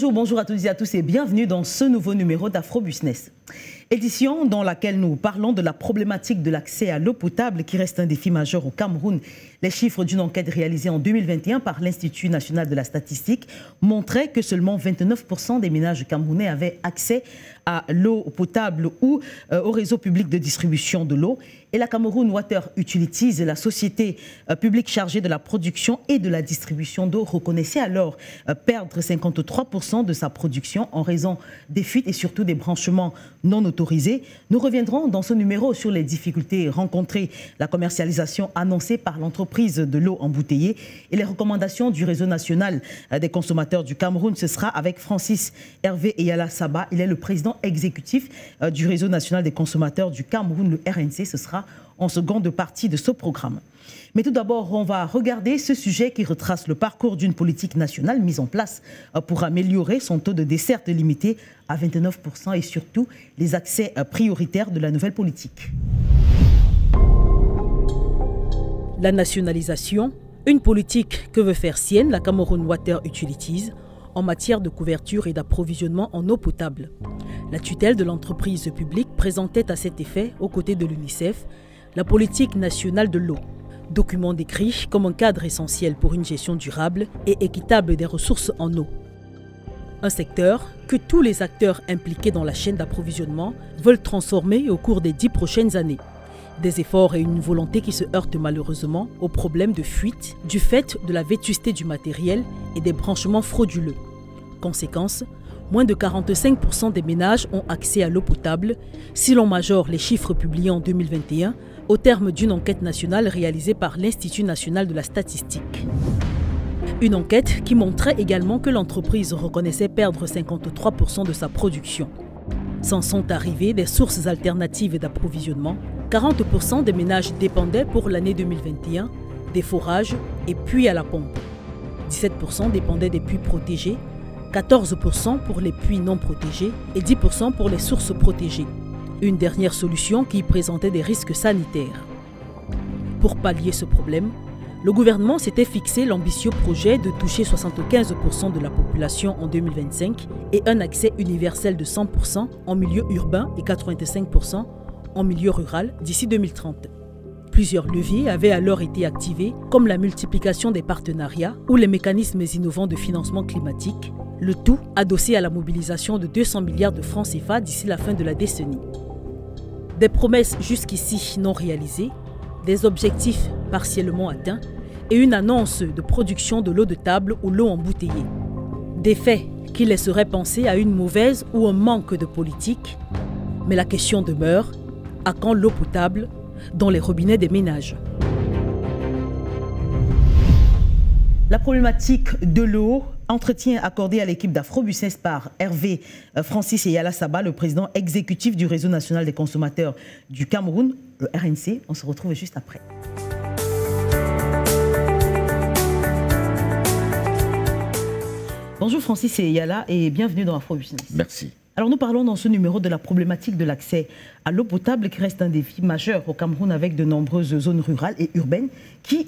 Bonjour à toutes et à tous et bienvenue dans ce nouveau numéro d'Afro-Business. Édition dans laquelle nous parlons de la problématique de l'accès à l'eau potable qui reste un défi majeur au Cameroun. Les chiffres d'une enquête réalisée en 2021 par l'Institut national de la statistique montraient que seulement 29% des ménages camerounais avaient accès à l'eau potable ou au réseau public de distribution de l'eau. Et la Cameroun Water Utilities, la société publique chargée de la production et de la distribution d'eau, reconnaissait alors perdre 53% de sa production en raison des fuites et surtout des branchements non autorisés. Nous reviendrons dans ce numéro sur les difficultés rencontrées, la commercialisation annoncée par l'entreprise de l'eau embouteillée et les recommandations du réseau national des consommateurs du Cameroun. Ce sera avec Francis Hervé Eyala Saba. Il est le président exécutif du réseau national des consommateurs du Cameroun, le RNC. Ce sera en seconde partie de ce programme. Mais tout d'abord, on va regarder ce sujet qui retrace le parcours d'une politique nationale mise en place pour améliorer son taux de desserte limité à 29% et surtout les accès prioritaires de la nouvelle politique. La nationalisation, une politique que veut faire sienne la Cameroun Water Utilities en matière de couverture et d'approvisionnement en eau potable. La tutelle de l'entreprise publique présentait à cet effet, aux côtés de l'UNICEF, la politique nationale de l'eau, document décrit comme un cadre essentiel pour une gestion durable et équitable des ressources en eau. Un secteur que tous les acteurs impliqués dans la chaîne d'approvisionnement veulent transformer au cours des 10 prochaines années. Des efforts et une volonté qui se heurtent malheureusement aux problèmes de fuite du fait de la vétusté du matériel et des branchements frauduleux. Conséquence, moins de 45% des ménages ont accès à l'eau potable si l'on majore les chiffres publiés en 2021 au terme d'une enquête nationale réalisée par l'Institut national de la statistique. Une enquête qui montrait également que l'entreprise reconnaissait perdre 53% de sa production. S'en sont arrivées des sources alternatives d'approvisionnement. 40% des ménages dépendaient pour l'année 2021 des forages et puits à la pompe. 17% dépendaient des puits protégés, 14% pour les puits non protégés et 10% pour les sources protégées. Une dernière solution qui présentait des risques sanitaires. Pour pallier ce problème, le gouvernement s'était fixé l'ambitieux projet de toucher 75% de la population en 2025 et un accès universel de 100% en milieu urbain et 85% en milieu rural d'ici 2030. Plusieurs leviers avaient alors été activés, comme la multiplication des partenariats ou les mécanismes innovants de financement climatique, le tout adossé à la mobilisation de 200 milliards de francs CFA d'ici la fin de la décennie. Des promesses jusqu'ici non réalisées, des objectifs partiellement atteints et une annonce de production de l'eau de table ou l'eau embouteillée. Des faits qui laisseraient penser à une mauvaise ou un manque de politique. Mais la question demeure, à quand l'eau potable dans les robinets des ménages? La problématique de l'eau, entretien accordé à l'équipe d'Afro-Business par Hervé Francis Eyala Saba, le président exécutif du réseau national des consommateurs du Cameroun, le RNC. On se retrouve juste après. Bonjour Francis Eyala et bienvenue dans Afro-Business. Merci. Alors nous parlons dans ce numéro de la problématique de l'accès à l'eau potable qui reste un défi majeur au Cameroun avec de nombreuses zones rurales et urbaines qui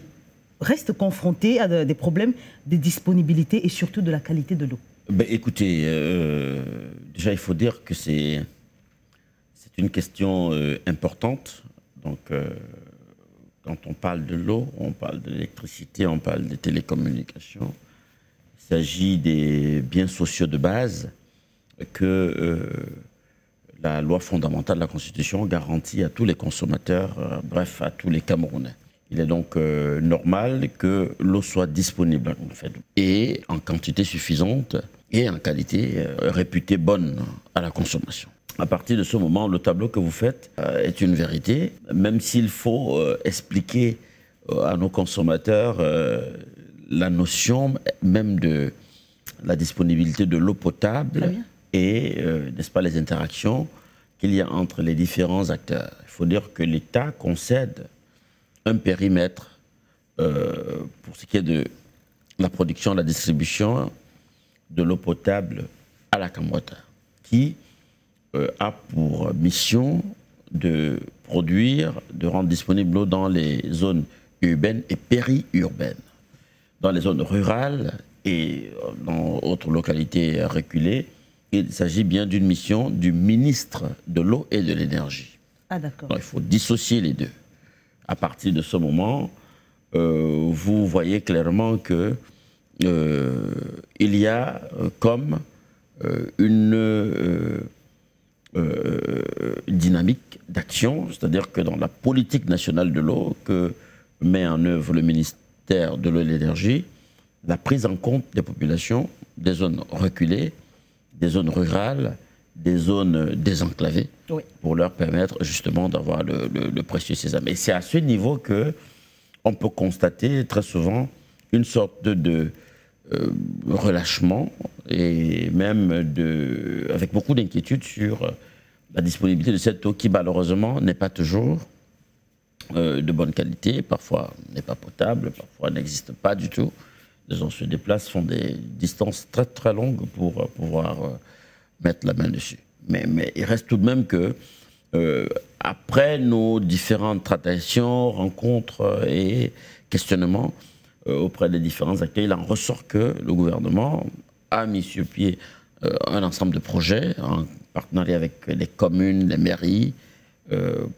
restent confrontées à des problèmes de disponibilité et surtout de la qualité de l'eau. Ben, écoutez, déjà il faut dire que c'est une question importante. Donc quand on parle de l'eau, on parle de l'électricité, on parle des télécommunications. Il s'agit des biens sociaux de base que la loi fondamentale de la Constitution garantit à tous les consommateurs, bref, à tous les Camerounais. Il est donc normal que l'eau soit disponible en fait, et en quantité suffisante et en qualité réputée bonne à la consommation. À partir de ce moment, le tableau que vous faites est une vérité, même s'il faut expliquer à nos consommateurs la notion même de la disponibilité de l'eau potable et, n'est-ce pas, les interactions qu'il y a entre les différents acteurs. Il faut dire que l'État concède un périmètre pour ce qui est de la production, la distribution de l'eau potable à la Camwata, qui a pour mission de produire, de rendre disponible l'eau dans les zones urbaines et périurbaines. Dans les zones rurales et dans d'autres localités reculées, il s'agit bien d'une mission du ministre de l'eau et de l'énergie. Ah d'accord. Il faut dissocier les deux. À partir de ce moment, vous voyez clairement que il y a comme une dynamique d'action, c'est-à-dire que dans la politique nationale de l'eau que met en œuvre le ministère de l'eau et de l'énergie, la prise en compte des populations des zones reculées, des zones rurales, des zones désenclavées, oui, pour leur permettre justement d'avoir le précieux sésame. Et c'est à ce niveau que on peut constater très souvent une sorte de relâchement et même avec beaucoup d'inquiétude sur la disponibilité de cette eau qui malheureusement n'est pas toujours de bonne qualité, parfois n'est pas potable, parfois n'existe pas du tout. Les gens se déplacent, font des distances très très longues pour pouvoir mettre la main dessus. Mais il reste tout de même que après nos différentes tractations, rencontres et questionnements auprès des différents acteurs, il en ressort que le gouvernement a mis sur pied un ensemble de projets en partenariat avec les communes, les mairies,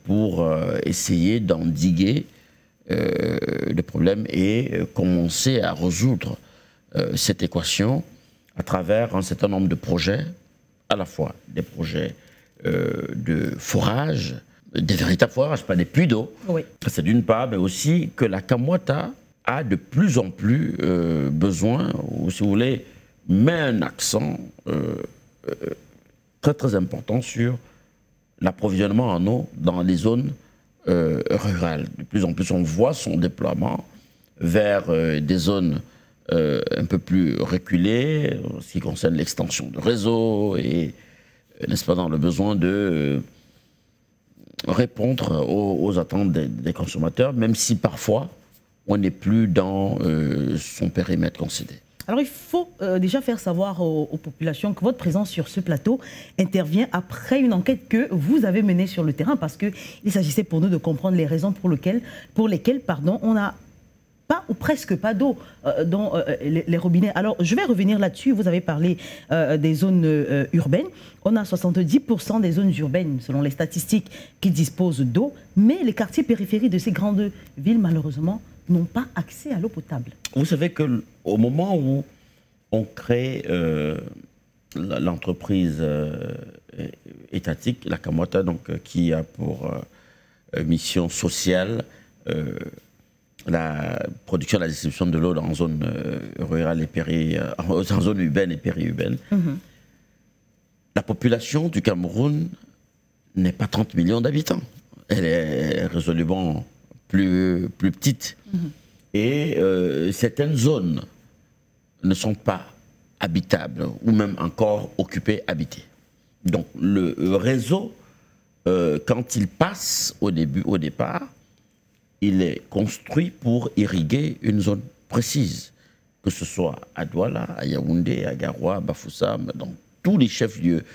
pour essayer d'endiguer le problème et commencer à résoudre cette équation à travers un certain nombre de projets, à la fois des projets de forage, des véritables forages, pas des puits d'eau. Oui. C'est d'une part, mais aussi que la Kamwata a de plus en plus besoin, ou si vous voulez, met un accent très très important sur l'approvisionnement en eau dans les zones rurales. De plus en plus, on voit son déploiement vers des zones un peu plus reculées, en ce qui concerne l'extension de réseau et, n'est-ce pas, dans le besoin de répondre aux attentes des consommateurs, même si parfois on n'est plus dans son périmètre concédé. Alors il faut déjà faire savoir aux populations que votre présence sur ce plateau intervient après une enquête que vous avez menée sur le terrain, parce qu'il s'agissait pour nous de comprendre les raisons pour lesquelles on n'a pas ou presque pas d'eau dans les robinets. Alors je vais revenir là-dessus. Vous avez parlé des zones urbaines. On a 70% des zones urbaines, selon les statistiques, qui disposent d'eau, mais les quartiers périphériques de ces grandes villes, malheureusement, n'ont pas accès à l'eau potable. Vous savez qu'au moment où on crée l'entreprise étatique, la Kamwata, donc, qui a pour mission sociale la production et la distribution de l'eau dans zone rurale et en zone urbaine et périurbaine, la population du Cameroun n'est pas 30 millions d'habitants. Elle est résolument plus petite. Et certaines zones ne sont pas habitables ou même encore occupées, habitées. Donc le réseau, quand il passe au départ, il est construit pour irriguer une zone précise, que ce soit à Douala, à Yaoundé, à Garoua, à Bafoussam, dans tous les chefs-lieux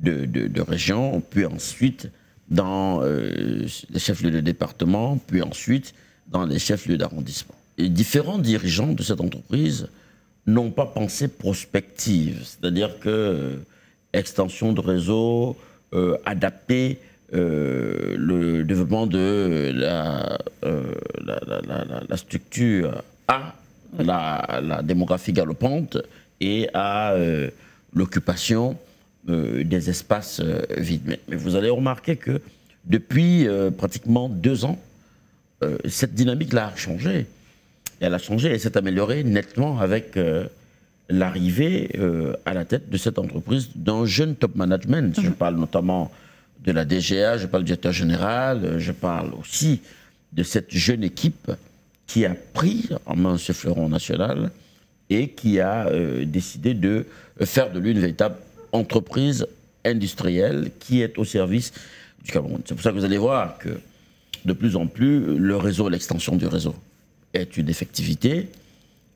de région, puis ensuite dans les chefs-lieux de département, puis ensuite dans les chefs-lieux d'arrondissement. Et différents dirigeants de cette entreprise n'ont pas pensé prospective, c'est-à-dire que extension de réseau, adapter le développement de la structure à la démographie galopante et à l'occupation des espaces vides. Mais vous allez remarquer que depuis pratiquement 2 ans, cette dynamique-là a changé. Elle a changé et s'est améliorée nettement avec l'arrivée à la tête de cette entreprise d'un jeune top management. Je parle notamment de la DGA, je parle du directeur général, je parle aussi de cette jeune équipe qui a pris en main ce fleuron national et qui a décidé de faire de lui une véritable entreprise industrielle qui est au service du Cameroun. C'est pour ça que vous allez voir que de plus en plus, le réseau, l'extension du réseau est une effectivité,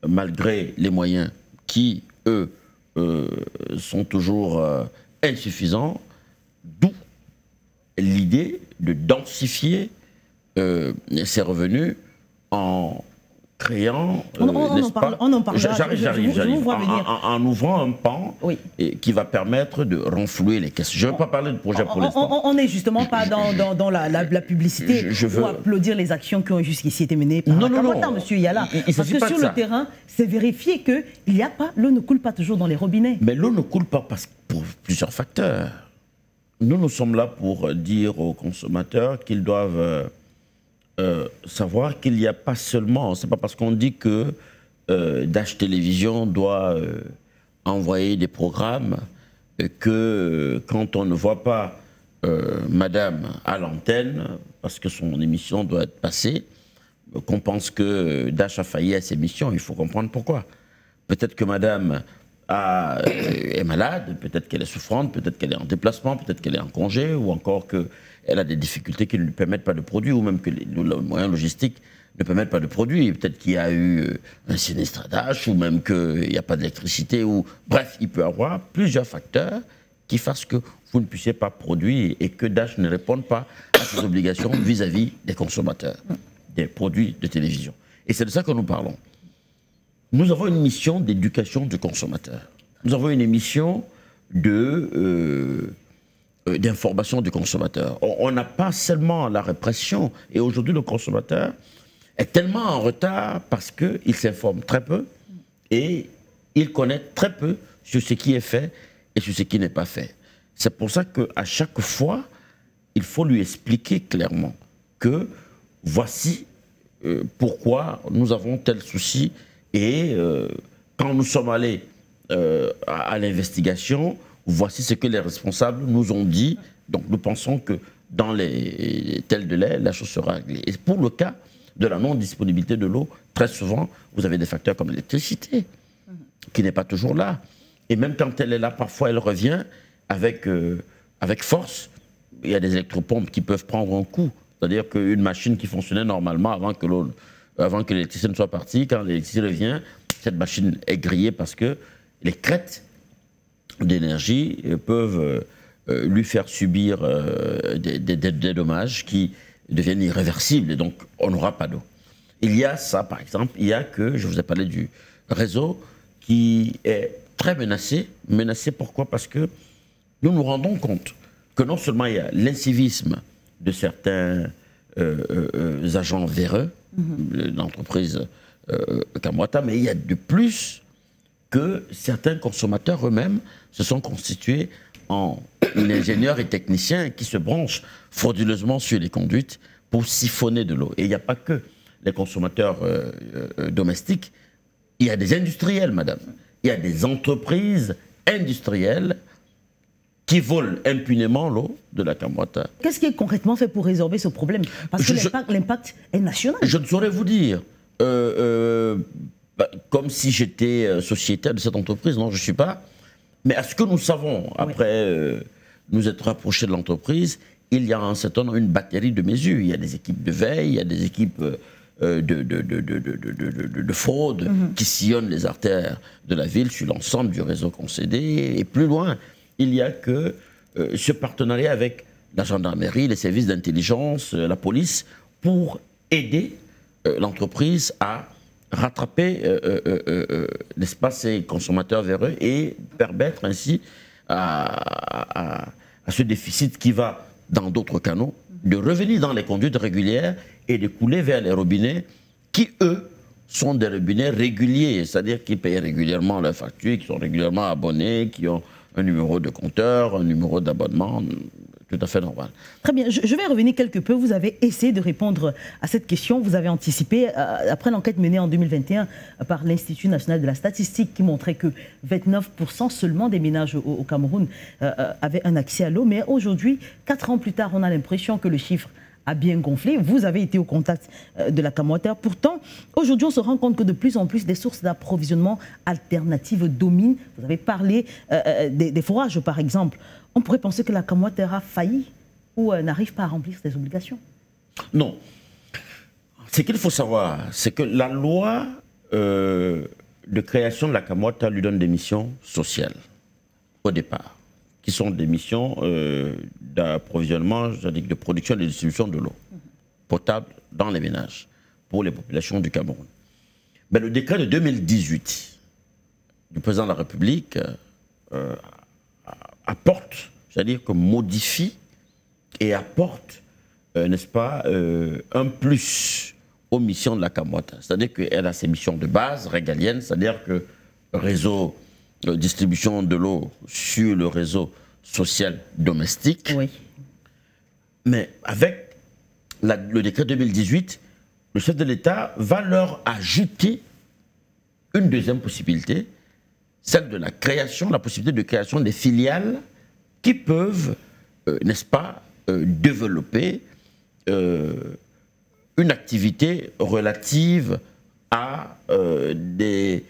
malgré les moyens qui, eux, sont toujours insuffisants, d'où l'idée de densifier ces revenus en créant on en parle. J'arrive. En ouvrant un pan qui va permettre de renflouer les caisses. Je ne veux pas parler de projet pour l'instant. On n'est justement pas dans la publicité pour applaudir les actions qui ont jusqu'ici été menées par la Kamwata, M. Yala. Parce que sur le terrain, c'est vérifié que l'eau ne coule pas toujours dans les robinets. Mais l'eau ne coule pas pour plusieurs facteurs. Nous sommes là pour dire aux consommateurs qu'ils doivent savoir qu'il n'y a pas seulement, c'est pas parce qu'on dit que Dash Télévision doit envoyer des programmes que quand on ne voit pas Madame à l'antenne, parce que son émission doit être passée, qu'on pense que Dash a failli à ses missions. Il faut comprendre pourquoi. Peut-être que Madame est malade, peut-être qu'elle est souffrante, peut-être qu'elle est en déplacement, peut-être qu'elle est en congé, ou encore qu'elle a des difficultés qui ne lui permettent pas de produire, ou même que les moyens logistiques ne permettent pas de produire. Peut-être qu'il y a eu un sinistre d'H, ou même qu'il n'y a pas d'électricité, ou bref, il peut y avoir plusieurs facteurs qui fassent que vous ne puissiez pas produire et que Dash ne réponde pas à ses obligations vis-à-vis des consommateurs, des produits de télévision. Et c'est de ça que nous parlons. Nous avons une mission d'éducation du consommateur. Nous avons une émission d'information du consommateur. On n'a pas seulement la répression. Et aujourd'hui, le consommateur est tellement en retard parce qu'il s'informe très peu et il connaît très peu sur ce qui est fait et sur ce qui n'est pas fait. C'est pour ça qu'à chaque fois, il faut lui expliquer clairement que voici pourquoi nous avons tel souci. Et quand nous sommes allés à l'investigation, voici ce que les responsables nous ont dit. Donc nous pensons que dans les tels délais, la chose sera réglée. Et pour le cas de la non-disponibilité de l'eau, très souvent, vous avez des facteurs comme l'électricité, qui n'est pas toujours là. Et même quand elle est là, parfois elle revient avec force. Il y a des électropompes qui peuvent prendre un coup. C'est-à-dire qu'une machine qui fonctionnait normalement avant que l'électricité ne soit partie, quand l'électricité revient, cette machine est grillée parce que les crêtes d'énergie peuvent lui faire subir des dommages qui deviennent irréversibles et donc on n'aura pas d'eau. Il y a ça par exemple, il y a que, je vous ai parlé du réseau qui est très menacé. Menacé pourquoi? Parce que nous nous rendons compte que non seulement il y a l'incivisme de certains agents véreux, l'entreprise Kamwata, mais il y a de plus que certains consommateurs eux-mêmes se sont constitués en ingénieurs et techniciens qui se branchent frauduleusement sur les conduites pour siphonner de l'eau. Et il n'y a pas que les consommateurs domestiques, il y a des industriels, madame. Il y a des entreprises industrielles qui volent impunément l'eau de la Kamwata. Qu'est-ce qui est concrètement fait pour résorber ce problème? Parce que l'impact est national. Je ne saurais vous dire. Comme si j'étais sociétaire de cette entreprise, non, je ne suis pas. Mais à ce que nous savons, après nous être rapprochés de l'entreprise, il y a un certain nombre, une batterie de mesures. Il y a des équipes de veille, il y a des équipes de fraude qui sillonnent les artères de la ville sur l'ensemble du réseau concédé. Et plus loin, il y a que ce partenariat avec la gendarmerie, les services d'intelligence, la police, pour aider l'entreprise à rattraper l'espace et consommateurs véreux et permettre ainsi à ce déficit qui va dans d'autres canaux de revenir dans les conduites régulières et de couler vers les robinets qui, eux, sont des robinets réguliers, c'est-à-dire qui payent régulièrement leurs factures, qui sont régulièrement abonnés, qui ont un numéro de compteur, un numéro d'abonnement, tout à fait normal. Très bien, je vais revenir quelque peu. Vous avez essayé de répondre à cette question, vous avez anticipé, après l'enquête menée en 2021 par l'Institut national de la statistique qui montrait que 29% seulement des ménages au Cameroun avaient un accès à l'eau, mais aujourd'hui, 4 ans plus tard, on a l'impression que le chiffre a bien gonflé. Vous avez été au contact de la Kamwata. Pourtant, aujourd'hui, on se rend compte que de plus en plus des sources d'approvisionnement alternatives dominent. Vous avez parlé des forages, par exemple. On pourrait penser que la Kamwata a failli ou n'arrive pas à remplir ses obligations. Non. Ce qu'il faut savoir, c'est que la loi de création de la Kamwata lui donne des missions sociales, au départ, qui sont des missions d'approvisionnement, de production et de distribution de l'eau potable dans les ménages pour les populations du Cameroun. Ben, le décret de 2018 du président de la République apporte, c'est-à-dire que modifie et apporte, n'est-ce pas, un plus aux missions de la Camouata. C'est-à-dire qu'elle a ses missions de base régaliennes, c'est-à-dire que réseau de distribution de l'eau sur le réseau social domestique. Oui. Mais avec le décret 2018, le chef de l'État va leur ajouter une deuxième possibilité, celle de la création, la possibilité de création des filiales qui peuvent, n'est-ce pas, développer une activité relative à des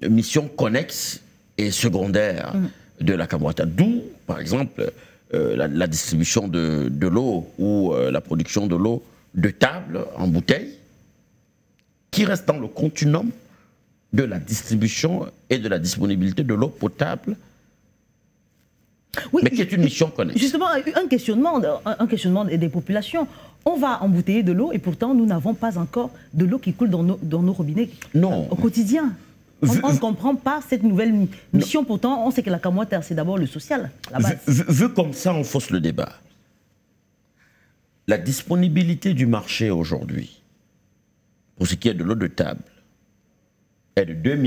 missions connexes et secondaires de la Camouata. D'où, par exemple, la distribution de l'eau ou la production de l'eau de table en bouteille, qui reste dans le continuum de la distribution et de la disponibilité de l'eau potable, oui, mais qui est une mission connexe. Justement, un questionnement des populations. On va embouteiller de l'eau et pourtant nous n'avons pas encore de l'eau qui coule dans nos robinets au quotidien. On ne comprend pas cette nouvelle mission. Non. Pourtant, on sait que la Camouata, c'est d'abord le social, la base. Vu comme ça, on fausse le débat. La disponibilité du marché aujourd'hui, pour ce qui est de l'eau de table, est de 2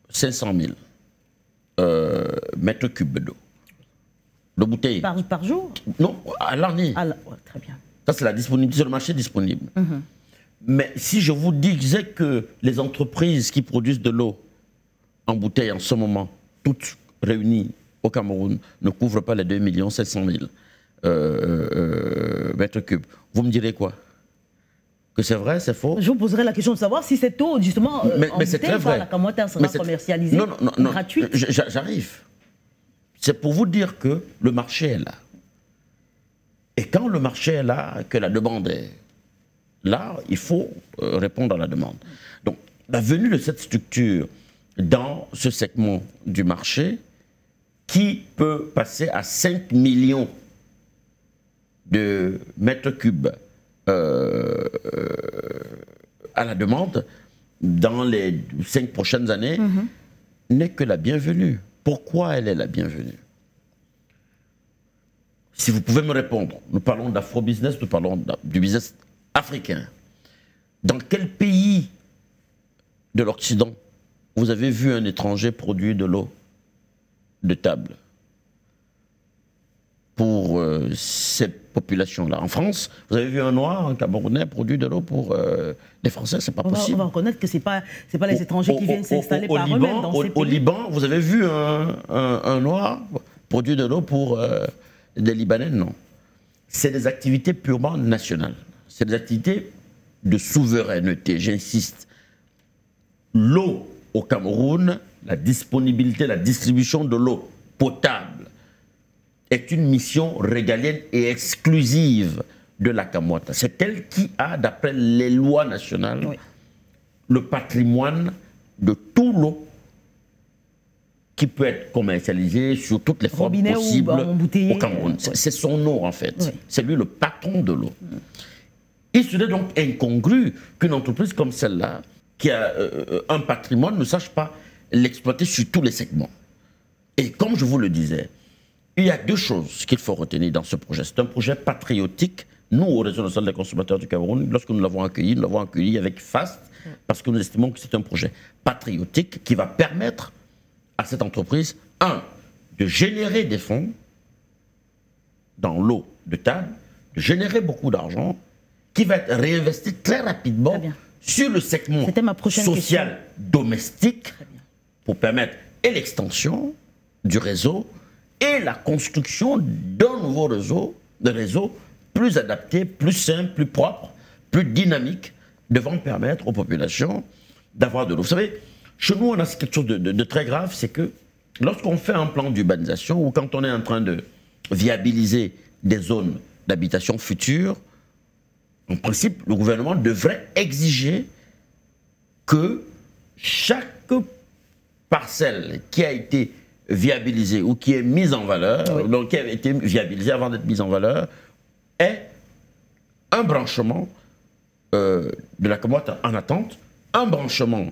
500 000 mètres cubes d'eau. De bouteilles. Par jour? Non, à l'année. Ouais, très bien. Ça, c'est la disponibilité sur le marché disponible. Mais si je vous disais que les entreprises qui produisent de l'eau en bouteille en ce moment, toutes réunies au Cameroun, ne couvrent pas les 2 700 000 mètres cubes, vous me direz quoi? Que c'est vrai, c'est faux? Je vous poserai la question de savoir si cette eau, justement, mais c'est très vrai. La Camouata sera commercialisée, gratuite. J'arrive. C'est pour vous dire que le marché est là. Et quand le marché est là, que la demande est là, il faut répondre à la demande. Donc, la venue de cette structure dans ce segment du marché, qui peut passer à 5 millions de mètres cubes à la demande dans les 5 prochaines années, n'est que la bienvenue. Pourquoi elle est la bienvenue? Si vous pouvez me répondre, nous parlons d'afro-business, nous parlons du business africain. Dans quel pays de l'Occident vous avez vu un étranger produire de l'eau de table pour ces populations-là? En France, vous avez vu un Noir, un Camerounais produire de l'eau pour les Français? C'est pas possible. On va reconnaître que c'est pas les étrangers qui viennent s'installer par eux-mêmes dans ces pays. Au Liban, vous avez vu un Noir produire de l'eau pour des Libanais? Non. C'est des activités purement nationales. C'est des activités de souveraineté, j'insiste. L'eau au Cameroun, la disponibilité, la distribution de l'eau potable est une mission régalienne et exclusive de la Camouata. C'est elle qui a, d'après les lois nationales, le patrimoine de tout l'eau qui peut être commercialisé sur toutes les formes possibles au Cameroun. C'est son eau, en fait. Oui. C'est lui le patron de l'eau. Il serait donc incongru qu'une entreprise comme celle-là, qui a un patrimoine, ne sache pas l'exploiter sur tous les segments. Et comme je vous le disais, il y a deux choses qu'il faut retenir dans ce projet. C'est un projet patriotique. Nous, au Réseau national des consommateurs du Cameroun, lorsque nous l'avons accueilli avec FAST, parce que nous estimons que c'est un projet patriotique qui va permettre à cette entreprise, de générer des fonds dans l'eau de table, de générer beaucoup d'argent, qui va être réinvesti très rapidement sur le segment social domestique pour permettre et l'extension du réseau et la construction d'un nouveau réseau plus adapté, plus simple, plus propre, plus dynamique, devant permettre aux populations d'avoir de l'eau. Vous savez, chez nous, on a quelque chose de très grave, c'est que lorsqu'on fait un plan d'urbanisation ou quand on est en train de viabiliser des zones d'habitation futures, en principe, le gouvernement devrait exiger que chaque parcelle qui a été viabilisée ou qui est mise en valeur, donc qui a été viabilisée avant d'être mise en valeur, ait un branchement de la Camouata en attente un branchement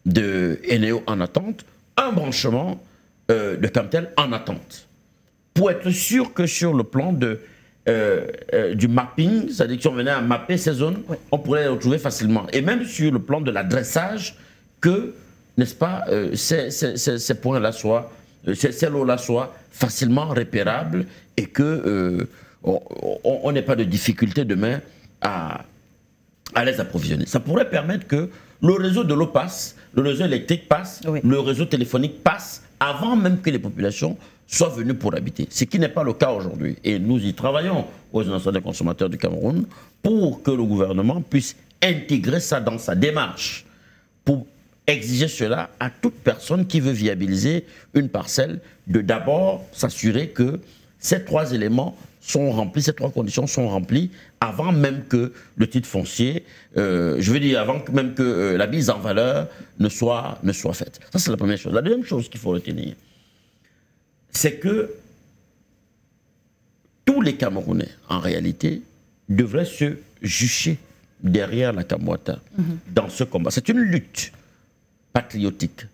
de Eneo en attente, un branchement de Camtel en attente. Pour être sûr que sur le plan du mapping, c'est-à-dire que si on venait à mapper ces zones, on pourrait les retrouver facilement. Et même sur le plan de l'adressage, que, n'est-ce pas, ces points-là soient, ces lots-là soient facilement repérables et que on n'ait pas de difficulté demain à les approvisionner. Ça pourrait permettre que le réseau de l'eau passe, le réseau électrique passe, le réseau téléphonique passe, avant même que les populations soient venues pour habiter. Ce qui n'est pas le cas aujourd'hui. Et nous y travaillons aux instances des consommateurs du Cameroun pour que le gouvernement puisse intégrer ça dans sa démarche, pour exiger cela à toute personne qui veut viabiliser une parcelle, de d'abord s'assurer que ces trois éléments sont remplis, ces trois conditions sont remplies avant même que le titre foncier, je veux dire avant même que la mise en valeur ne soit faite. Ça, c'est la première chose. La deuxième chose qu'il faut retenir, c'est que tous les Camerounais, en réalité, devraient se jucher derrière la Kamwata dans ce combat. C'est une lutte patriotique.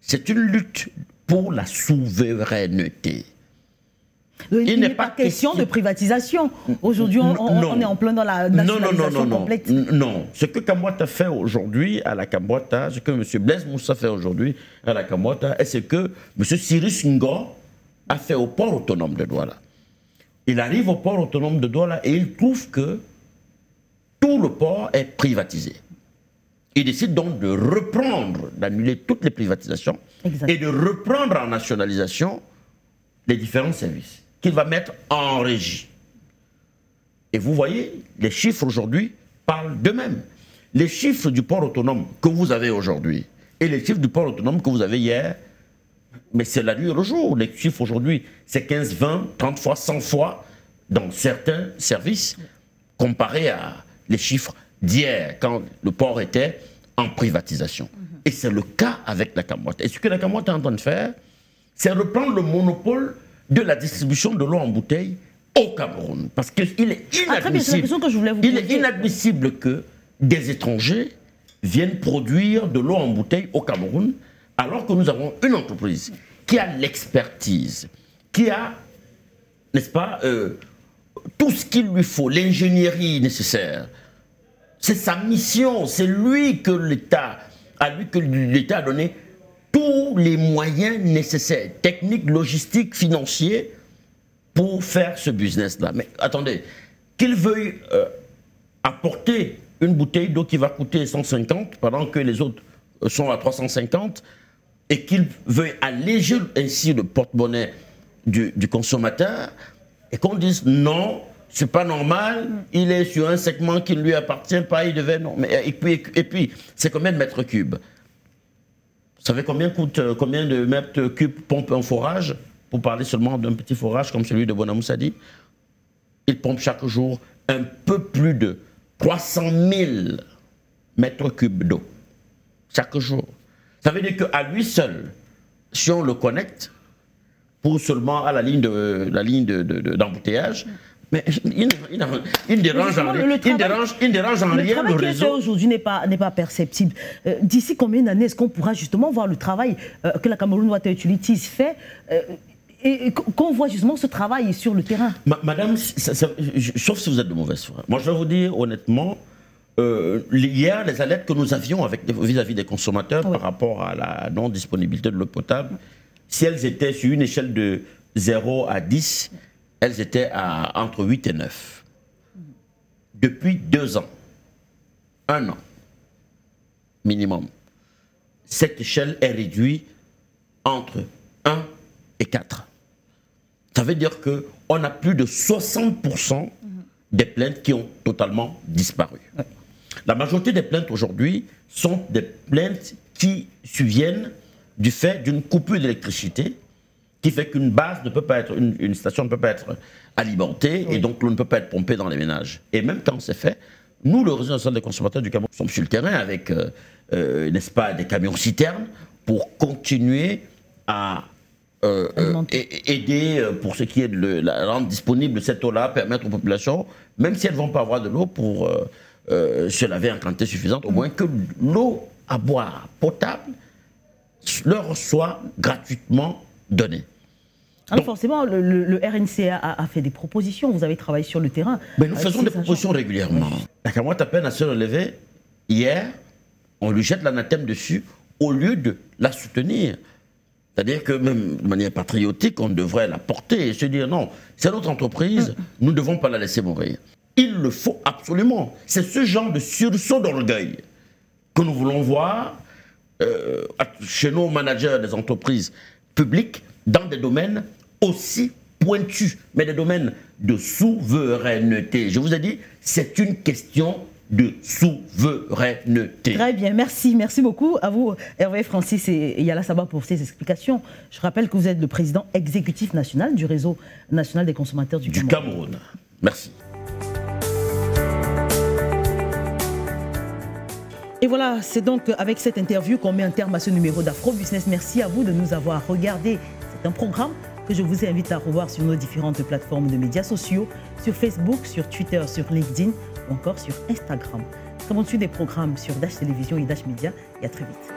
C'est une lutte pour la souveraineté. Il n'est pas question de privatisation. Aujourd'hui, on est en plein dans la nationalisation complète. Non. Ce que Kamwata fait aujourd'hui à la Kamwata, ce que M. Blaise Moussa fait aujourd'hui à la Kamwata, et ce que M. Cyrus Ngor a fait au port autonome de Douala. Il arrive au port autonome de Douala et il trouve que tout le port est privatisé. Il décide donc de reprendre, d'annuler toutes les privatisations et de reprendre en nationalisation les différents services qu'il va mettre en régie. Et vous voyez, les chiffres aujourd'hui parlent d'eux-mêmes. Les chiffres du port autonome que vous avez aujourd'hui et les chiffres du port autonome que vous avez hier, mais c'est la nuit et le jour. Les chiffres aujourd'hui, c'est 15, 20, 30 fois, 100 fois dans certains services comparé à les chiffres d'hier, quand le port était en privatisation. Et c'est le cas avec la Kamwata. Et ce que la Kamwata est en train de faire, c'est reprendre le monopole de la distribution de l'eau en bouteille au Cameroun. Parce qu'il est inadmissible que des étrangers viennent produire de l'eau en bouteille au Cameroun, alors que nous avons une entreprise qui a l'expertise, qui a, n'est-ce pas, tout ce qu'il lui faut, l'ingénierie nécessaire. C'est sa mission, c'est lui que l'État a donné tous les moyens nécessaires, techniques, logistiques, financiers, pour faire ce business-là. Mais attendez, qu'il veuille apporter une bouteille d'eau qui va coûter 150 pendant que les autres sont à 350 et qu'il veuille alléger ainsi le porte-monnaie du consommateur et qu'on dise non, c'est pas normal, il est sur un segment qui ne lui appartient pas, il devait non. Mais, et puis c'est combien de mètres cubes? Vous savez combien de mètres cubes pompe un forage? Pour parler seulement d'un petit forage comme celui de Bonamoussadi, il pompe chaque jour un peu plus de 300 000 mètres cubes d'eau. Chaque jour. Ça veut dire qu'à lui seul, si on le connecte, pour seulement à la ligne d'embouteillage, mais il ne dérange en rien le réseau. Aujourd'hui n'est pas perceptible. D'ici combien d'années est-ce qu'on pourra justement voir le travail que la Cameroun Water Utilities fait et qu'on voit justement ce travail sur le terrain? Madame, sauf si vous êtes de mauvaise foi. Moi, je vais vous dire honnêtement, hier, les alertes que nous avions vis-à-vis des consommateurs par rapport à la non-disponibilité de l'eau potable, si elles étaient sur une échelle de 0 à 10, elles étaient entre 8 et 9. Depuis 2 ans, 1 an minimum, cette échelle est réduite entre 1 et 4. Ça veut dire qu'on a plus de 60% des plaintes qui ont totalement disparu. La majorité des plaintes aujourd'hui sont des plaintes qui surviennent du fait d'une coupure d'électricité qui fait qu'une base ne peut pas être, une station ne peut pas être alimentée et donc l'eau ne peut pas être pompée dans les ménages. Et même quand c'est fait, nous, le réseau national des consommateurs du Cameroun, sommes sur le terrain avec, n'est-ce pas, des camions citernes pour continuer à aider pour ce qui est de la rendre disponible cette eau-là, permettre aux populations, même si elles ne vont pas avoir de l'eau pour se laver en quantité suffisante, au moins que l'eau à boire potable leur soit gratuitement donné. Alors forcément, le RNC a fait des propositions, vous avez travaillé sur le terrain. Mais nous faisons des propositions régulièrement. La Cameroun à peine à se relever. Hier, on lui jette l'anathème dessus au lieu de la soutenir. C'est-à-dire que même de manière patriotique, on devrait la porter et se dire non, c'est notre entreprise, nous ne devons pas la laisser mourir. Il le faut absolument. C'est ce genre de sursaut d'orgueil que nous voulons voir chez nos managers des entreprises publiques dans des domaines aussi pointus, mais des domaines de souveraineté. Je vous ai dit, c'est une question de souveraineté. Très bien, merci beaucoup à vous Hervé Francis et Yala Saba pour ces explications. Je rappelle que vous êtes le président exécutif national du réseau national des consommateurs du Cameroun. Merci. Et voilà, c'est donc avec cette interview qu'on met un terme à ce numéro d'Afro Business. Merci à vous de nous avoir regardé. C'est un programme que je vous invite à revoir sur nos différentes plateformes de médias sociaux, sur Facebook, sur Twitter, sur LinkedIn ou encore sur Instagram. Très bonne suite des programmes sur Dash Télévision et Dash Média et à très vite.